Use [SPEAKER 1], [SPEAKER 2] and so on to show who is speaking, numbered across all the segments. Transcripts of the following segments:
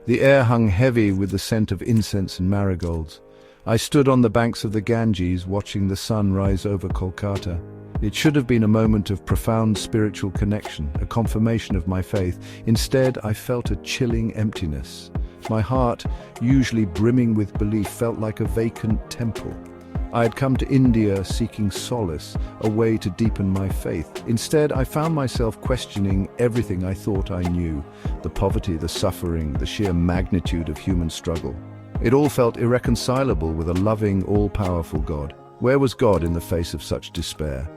[SPEAKER 1] The air hung heavy with the scent of incense and marigolds. I stood on the banks of the Ganges watching the sun rise over Kolkata. It should have been a moment of profound spiritual connection, a confirmation of my faith. Instead, I felt a chilling emptiness. My heart, usually brimming with belief, felt like a vacant temple. I had come to India seeking solace, a way to deepen my faith. Instead, I found myself questioning everything I thought I knew: the poverty, the suffering, the sheer magnitude of human struggle. It all felt irreconcilable with a loving, all-powerful God. Where was God in the face of such despair?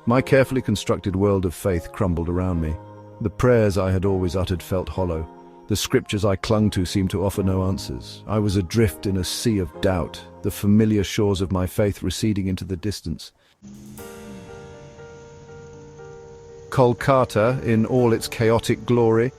[SPEAKER 1] My carefully constructed world of faith crumbled around me. The prayers I had always uttered felt hollow. The scriptures I clung to seemed to offer no answers. I was adrift in a sea of doubt, the familiar shores of my faith receding into the distance. Kolkata, in all its chaotic glory,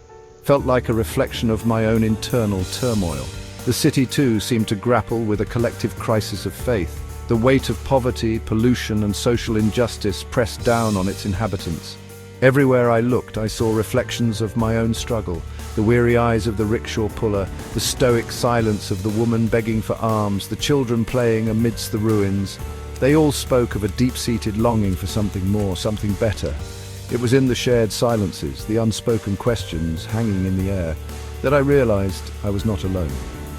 [SPEAKER 1] felt like a reflection of my own internal turmoil. The city, too, seemed to grapple with a collective crisis of faith. The weight of poverty, pollution, and social injustice pressed down on its inhabitants. Everywhere I looked, I saw reflections of my own struggle: the weary eyes of the rickshaw puller, the stoic silence of the woman begging for alms, the children playing amidst the ruins. They all spoke of a deep-seated longing for something more, something better. It was in the shared silences, the unspoken questions hanging in the air, that I realized I was not alone.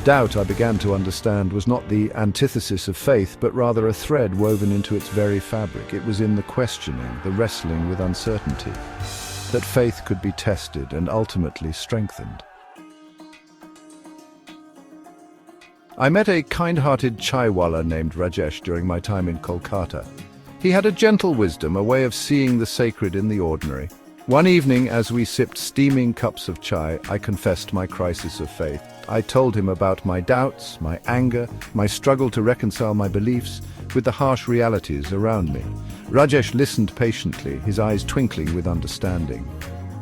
[SPEAKER 1] Doubt, I began to understand, was not the antithesis of faith, but rather a thread woven into its very fabric. It was in the questioning, the wrestling with uncertainty, that faith could be tested and ultimately strengthened. I met a kind-hearted chaiwala named Rajesh during my time in Kolkata. He had a gentle wisdom, a way of seeing the sacred in the ordinary. One evening, as we sipped steaming cups of chai, I confessed my crisis of faith. I told him about my doubts, my anger, my struggle to reconcile my beliefs with the harsh realities around me. Rajesh listened patiently, his eyes twinkling with understanding.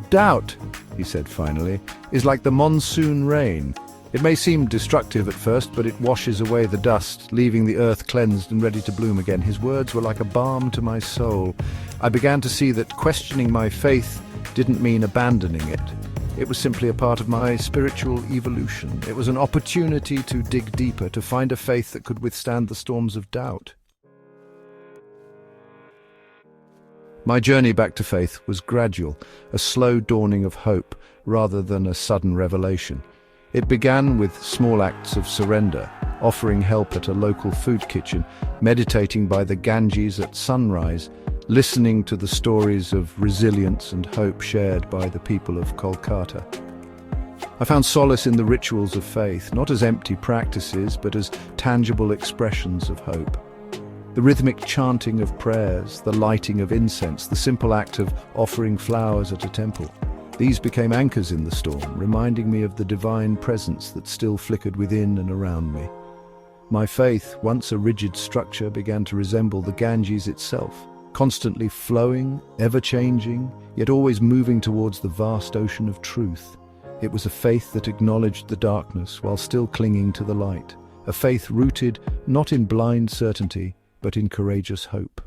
[SPEAKER 1] "Doubt," he said finally, "is like the monsoon rain. It may seem destructive at first, but it washes away the dust, leaving the earth cleansed and ready to bloom again." His words were like a balm to my soul. I began to see that questioning my faith didn't mean abandoning it. It was simply a part of my spiritual evolution. It was an opportunity to dig deeper, to find a faith that could withstand the storms of doubt. My journey back to faith was gradual, a slow dawning of hope rather than a sudden revelation. It began with small acts of surrender, offering help at a local food kitchen, meditating by the Ganges at sunrise, listening to the stories of resilience and hope shared by the people of Kolkata. I found solace in the rituals of faith, not as empty practices, but as tangible expressions of hope. The rhythmic chanting of prayers, the lighting of incense, the simple act of offering flowers at a temple. These became anchors in the storm, reminding me of the divine presence that still flickered within and around me. My faith, once a rigid structure, began to resemble the Ganges itself, constantly flowing, ever-changing, yet always moving towards the vast ocean of truth. It was a faith that acknowledged the darkness while still clinging to the light, a faith rooted not in blind certainty, but in courageous hope.